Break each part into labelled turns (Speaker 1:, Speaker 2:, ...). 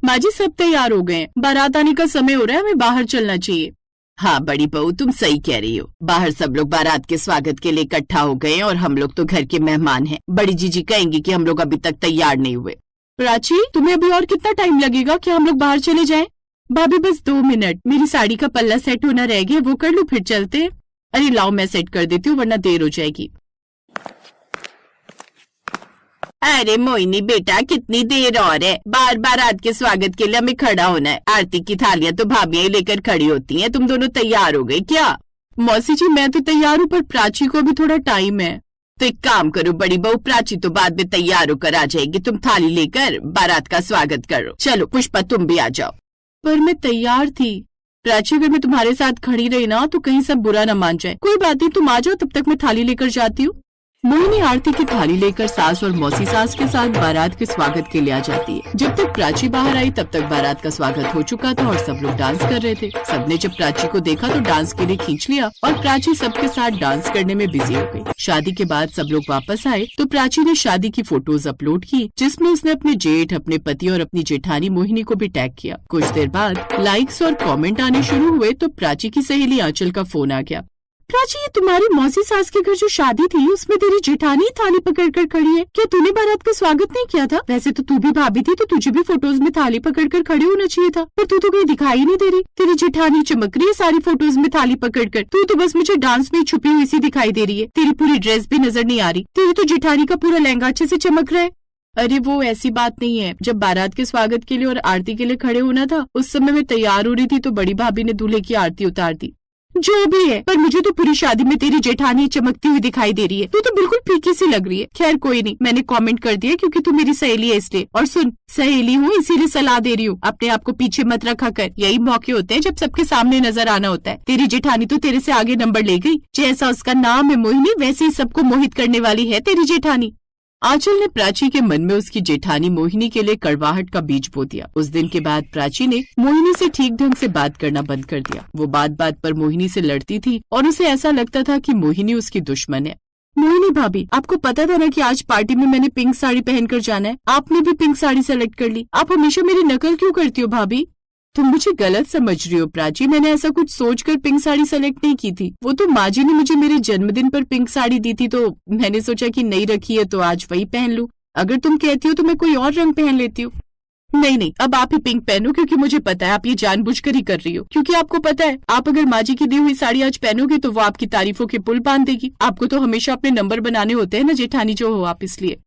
Speaker 1: माँ जी सब तैयार हो गए हैं, बारात आने का समय हो रहा है, हमें बाहर चलना चाहिए।
Speaker 2: हाँ बड़ी बहू, तुम सही कह रही हो। बाहर सब लोग बारात के स्वागत के लिए इकट्ठा हो गए हैं और हम लोग तो घर के मेहमान हैं। बड़ी जीजी कहेंगी कि हम लोग अभी तक तैयार नहीं हुए।
Speaker 1: प्राची, तुम्हें अभी और कितना टाइम लगेगा कि हम लोग बाहर चले जाएं? भाभी बस 2 मिनट, मेरी साड़ी का पल्ला सेट होना रह गया, वो कर लूं फिर चलते हैं। अरे लाओ मैं सेट कर देती हूँ वरना देर हो जाएगी।
Speaker 2: अरे मोहिनी बेटा, कितनी देर और है? बार बार रात के स्वागत के लिए हमें खड़ा होना है। आरती की थालियां तो भाभियां ही लेकर खड़ी होती हैं। तुम दोनों तैयार हो गई क्या?
Speaker 1: मौसी जी मैं तो तैयार हूँ, पर प्राची को भी थोड़ा टाइम है।
Speaker 2: तो एक काम करो बड़ी बहू, प्राची तो बाद में तैयार होकर आ जाएगी। तुम थाली लेकर बारात का स्वागत करो। चलो पुष्पा तुम भी आ जाओ।
Speaker 1: पर मैं तैयार थी। प्राची, अगर मैं तुम्हारे साथ खड़ी रही ना तो कहीं सब बुरा न मान जाए। कोई बात नहीं, तुम आ जाओ, तब तक मैं थाली लेकर जाती हूँ। मोहिनी आरती की थाली लेकर सास और मौसी सास के साथ बारात के स्वागत के लिए आ जाती है। जब तक प्राची बाहर आई तब तक बारात का स्वागत हो चुका था और सब लोग डांस कर रहे थे। सबने जब प्राची को देखा तो डांस के लिए खींच लिया और प्राची सबके साथ डांस करने में बिजी हो गई। शादी के बाद सब लोग वापस आए तो प्राची ने शादी की फोटोज अपलोड की, जिसमें उसने अपने जेठ, अपने पति और अपनी जेठानी मोहिनी को भी टैग किया। कुछ देर बाद लाइक्स और कॉमेंट आने शुरू हुए तो प्राची की सहेली आंचल का फोन आ गया। प्राची, ये तुम्हारी मौसी सास के घर जो शादी थी उसमें तेरी जेठानी थाली पकड़कर खड़ी है। क्या तूने बारात का स्वागत नहीं किया था? वैसे तो तू भी भाभी थी तो तुझे भी फोटोज में थाली पकड़कर खड़े होना चाहिए था, पर तू तो कहीं दिखाई नहीं दे रही। तेरी जेठानी चमक रही है सारी फोटोज में थाली पकड़कर, तू तो बस मुझे डांस में छुपी हुई सी दिखाई दे रही है। तेरी पूरी ड्रेस भी नजर नहीं आ रही। तेरी तो जेठानी का पूरा लहंगा अच्छे से चमक रहा है। अरे वो ऐसी बात नहीं है, जब बारात के स्वागत के लिए और आरती के लिए खड़े होना था उस समय मैं तैयार हो रही थी तो बड़ी भाभी ने दूल्हे की आरती उतार दी। जो भी है, पर मुझे तो पूरी शादी में तेरी जेठानी चमकती हुई दिखाई दे रही है। तू तो बिल्कुल फीकी सी लग रही है। खैर कोई नहीं, मैंने कमेंट कर दिया क्योंकि तू मेरी सहेली है इसलिए। और सुन, सहेली हूँ इसीलिए सलाह दे रही हूँ, अपने आप को पीछे मत रखा कर। यही मौके होते हैं जब सबके सामने नजर आना होता है। तेरी जेठानी तो तेरे से आगे नंबर ले गई। जैसा उसका नाम है मोहिनी, वैसे ही सबको मोहित करने वाली है तेरी जेठानी। आंचल ने प्राची के मन में उसकी जेठानी मोहिनी के लिए कड़वाहट का बीज बो दिया। उस दिन के बाद प्राची ने मोहिनी से ठीक ढंग से बात करना बंद कर दिया। वो बात बात पर मोहिनी से लड़ती थी और उसे ऐसा लगता था कि मोहिनी उसकी दुश्मन है। मोहिनी भाभी, आपको पता था ना कि आज पार्टी में मैंने पिंक साड़ी पहनकर जाना है। आपने भी पिंक साड़ी सेलेक्ट कर ली। आप हमेशा मेरी नकल क्यों करती हो भाभी? तुम मुझे गलत समझ रही हो प्राची, मैंने ऐसा कुछ सोचकर पिंक साड़ी सेलेक्ट नहीं की थी। वो तो माँ जी ने मुझे मेरे जन्मदिन पर पिंक साड़ी दी थी तो मैंने सोचा कि नई रखी है तो आज वही पहन लूं। अगर तुम कहती हो तो मैं कोई और रंग पहन लेती हूँ। नहीं, अब आप ही पिंक पहनो, क्योंकि मुझे पता है आप ये जानबूझकर ही कर रही हो। क्योंकि आपको पता है आप अगर माँ जी की दी हुई साड़ी आज पहनोगे तो वो आपकी तारीफों के पुल बांध देगी। आपको तो हमेशा अपने नंबर बनाने होते हैं ना जेठानी जो हो आप, इसलिए।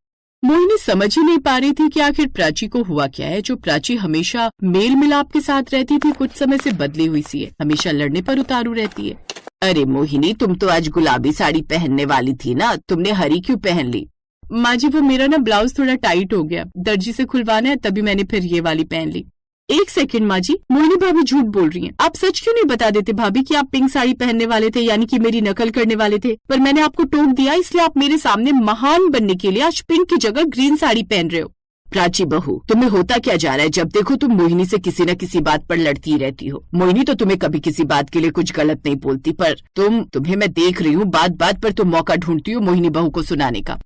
Speaker 1: मोहिनी समझ ही नहीं पा रही थी कि आखिर प्राची को हुआ क्या है। जो प्राची हमेशा मेल मिलाप के साथ रहती थी कुछ समय से बदली हुई सी है, हमेशा लड़ने पर उतारू रहती है।
Speaker 2: अरे मोहिनी, तुम तो आज गुलाबी साड़ी पहनने वाली थी ना, तुमने हरी क्यों पहन ली?
Speaker 1: माँ जी वो मेरा ना ब्लाउज थोड़ा टाइट हो गया, दर्जी से खुलवाना है, तभी मैंने फिर ये वाली पहन ली। एक सेकंड माँ जी, मोहिनी भाभी झूठ बोल रही हैं। आप सच क्यों नहीं बता देते भाभी कि आप पिंक साड़ी पहनने वाले थे, यानी कि मेरी नकल करने वाले थे? पर मैंने आपको टोक दिया, इसलिए आप मेरे सामने महान बनने के लिए आज पिंक की जगह ग्रीन साड़ी पहन रहे हो।
Speaker 2: प्राची बहू, तुम्हें होता क्या जा रहा है? जब देखो तुम मोहिनी से किसी न किसी बात पर लड़ती रहती हो। मोहिनी तो तुम्हें कभी किसी बात के लिए कुछ गलत नहीं बोलती, पर तुम्हें मैं देख रही हूँ बात बात पर तुम मौका ढूंढती हो मोहिनी बहू को सुनाने का।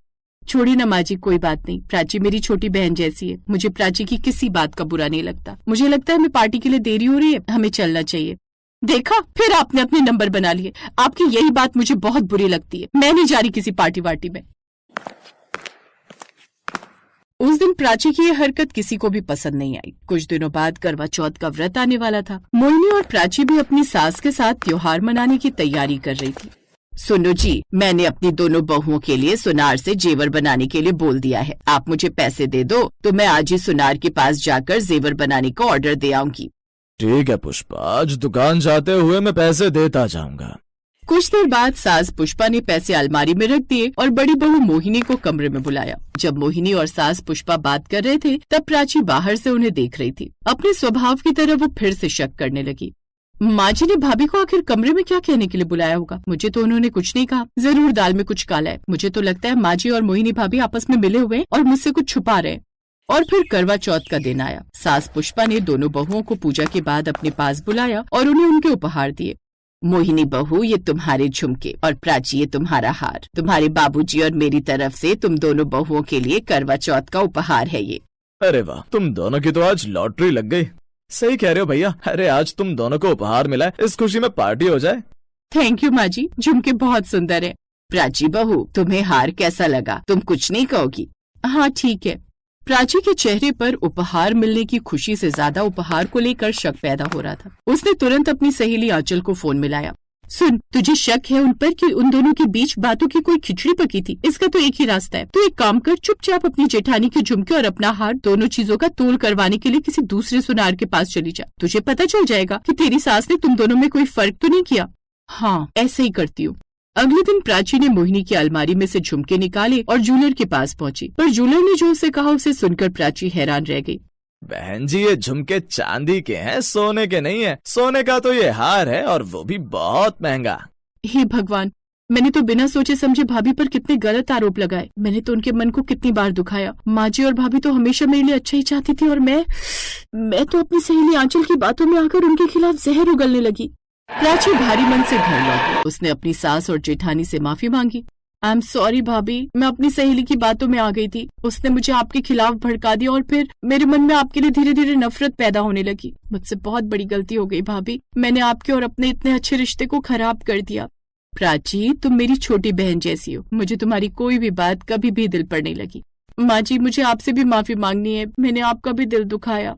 Speaker 1: छोड़ी ना माँ जी, कोई बात नहीं। प्राची मेरी छोटी बहन जैसी है, मुझे प्राची की किसी बात का बुरा नहीं लगता। मुझे लगता है हमें पार्टी के लिए देरी हो रही है, हमें चलना चाहिए। देखा, फिर आपने अपने नंबर बना लिए। आपकी यही बात मुझे बहुत बुरी लगती है। मैं नहीं जा रही किसी पार्टी वार्टी में। उस दिन प्राची की ये हरकत किसी को भी पसंद नहीं आई। कुछ दिनों बाद करवा चौथ का व्रत आने वाला था। मोहिनी और प्राची भी अपनी सास के साथ त्योहार मनाने की तैयारी कर रही थी।
Speaker 2: सुनो जी, मैंने अपनी दोनों बहुओं के लिए सुनार से जेवर बनाने के लिए बोल दिया है। आप मुझे पैसे दे दो तो मैं आज ही सुनार के पास जाकर जेवर बनाने का ऑर्डर दे आऊंगी।
Speaker 3: ठीक है पुष्पा, आज दुकान जाते हुए मैं पैसे देता जाऊंगा।
Speaker 1: कुछ देर बाद सास पुष्पा ने पैसे अलमारी में रख दिए और बड़ी बहू मोहिनी को कमरे में बुलाया। जब मोहिनी और सास पुष्पा बात कर रहे थे तब प्राची बाहर से उन्हें देख रही थी। अपने स्वभाव की तरह वो फिर से शक करने लगी। माँ जी ने भाभी को आखिर कमरे में क्या कहने के लिए बुलाया होगा? मुझे तो उन्होंने कुछ नहीं कहा। जरूर दाल में कुछ काला है। मुझे तो लगता है माँ जी और मोहिनी भाभी आपस में मिले हुए और मुझसे कुछ छुपा रहे। और फिर करवा चौथ का दिन आया। सास पुष्पा ने दोनों बहुओं को पूजा के बाद अपने पास बुलाया और उन्हें उनके उपहार दिए।
Speaker 2: मोहिनी बहू, ये तुम्हारे झुमके और प्राची ये तुम्हारा हार। तुम्हारे बाबूजी और मेरी तरफ से तुम दोनों बहुओं के लिए करवा चौथ का उपहार है ये।
Speaker 3: अरे वाह, तुम दोनों की तो आज लॉटरी लग गई। सही कह रहे हो भैया। अरे आज तुम दोनों को उपहार मिला है, इस खुशी में पार्टी हो जाए।
Speaker 1: थैंक यू माँ जी, झुमके बहुत सुंदर है।
Speaker 2: प्राची बहू, तुम्हें हार कैसा लगा? तुम कुछ नहीं कहोगी?
Speaker 1: हाँ ठीक है। प्राची के चेहरे पर उपहार मिलने की खुशी से ज्यादा उपहार को लेकर शक पैदा हो रहा था। उसने तुरंत अपनी सहेली आंचल को फोन मिलाया। सुन, तुझे शक है उन पर कि उन दोनों के बीच बातों की कोई खिचड़ी पकी थी? इसका तो एक ही रास्ता है। तू एक काम कर, चुपचाप अपनी जेठानी के झुमके और अपना हार, दोनों चीजों का तोल करवाने के लिए किसी दूसरे सुनार के पास चली जा। तुझे पता चल जाएगा कि तेरी सास ने तुम दोनों में कोई फर्क तो नहीं किया। हाँ, ऐसे ही करती हूँ। अगले दिन प्राची ने मोहिनी की अलमारी में से झुमके निकाले और जूलर के पास पहुंची, पर जूलर ने जो उसे कहा उसे सुनकर प्राची हैरान रह गई।
Speaker 3: बहन जी, ये झुमके चांदी के हैं, सोने के नहीं है। सोने का तो ये हार है, और वो भी बहुत महंगा।
Speaker 1: हे भगवान, मैंने तो बिना सोचे समझे भाभी पर कितने गलत आरोप लगाए। मैंने तो उनके मन को कितनी बार दुखाया। माँ जी और भाभी तो हमेशा मेरे लिए अच्छा ही चाहती थी, और मैं तो अपनी सहेली आंचल की बातों में आकर उनके खिलाफ जहर उगलने लगी। प्राची भारी मन से घर लौटी। उसने अपनी सास और जेठानी से माफी मांगी। आई एम सॉरी भाभी, मैं अपनी सहेली की बातों में आ गई थी। उसने मुझे आपके खिलाफ भड़का दिया और फिर मेरे मन में आपके लिए धीरे धीरे नफरत पैदा होने लगी। मुझसे बहुत बड़ी गलती हो गई भाभी। मैंने आपके और अपने इतने अच्छे रिश्ते को खराब कर दिया। प्राची, तुम मेरी छोटी बहन जैसी हो। मुझे तुम्हारी कोई भी बात कभी भी दिल पर नहीं लगी। माँ जी, मुझे आपसे भी माफी मांगनी है। मैंने आपका भी दिल दुखाया।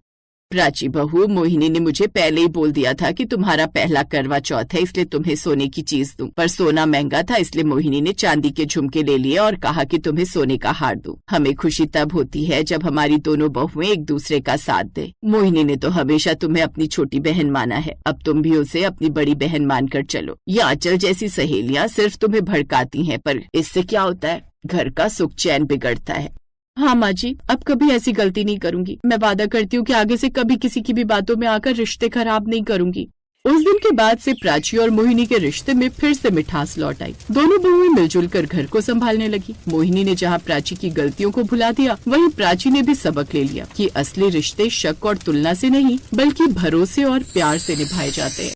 Speaker 2: प्राची बहू, मोहिनी ने मुझे पहले ही बोल दिया था कि तुम्हारा पहला करवा चौथ है, इसलिए तुम्हें सोने की चीज दूं। पर सोना महंगा था, इसलिए मोहिनी ने चांदी के झुमके ले लिए और कहा कि तुम्हें सोने का हार दूं। हमें खुशी तब होती है जब हमारी दोनों बहुएं एक दूसरे का साथ दे। मोहिनी ने तो हमेशा तुम्हें अपनी छोटी बहन माना है, अब तुम भी उसे अपनी बड़ी बहन मानकर चलो। ये आंचल जैसी सहेलियां सिर्फ तुम्हें भड़काती हैं, पर इससे क्या होता है? घर का सुख चैन बिगड़ता है।
Speaker 1: हाँ माँ जी, अब कभी ऐसी गलती नहीं करूंगी। मैं वादा करती हूँ कि आगे से कभी किसी की भी बातों में आकर रिश्ते खराब नहीं करूंगी। उस दिन के बाद से प्राची और मोहिनी के रिश्ते में फिर से मिठास लौट आई। दोनों बहुएं मिलजुल कर घर को संभालने लगी। मोहिनी ने जहाँ प्राची की गलतियों को भुला दिया, वहीं प्राची ने भी सबक ले लिया कि असली रिश्ते शक और तुलना से नहीं, बल्कि भरोसे और प्यार से निभाए जाते हैं।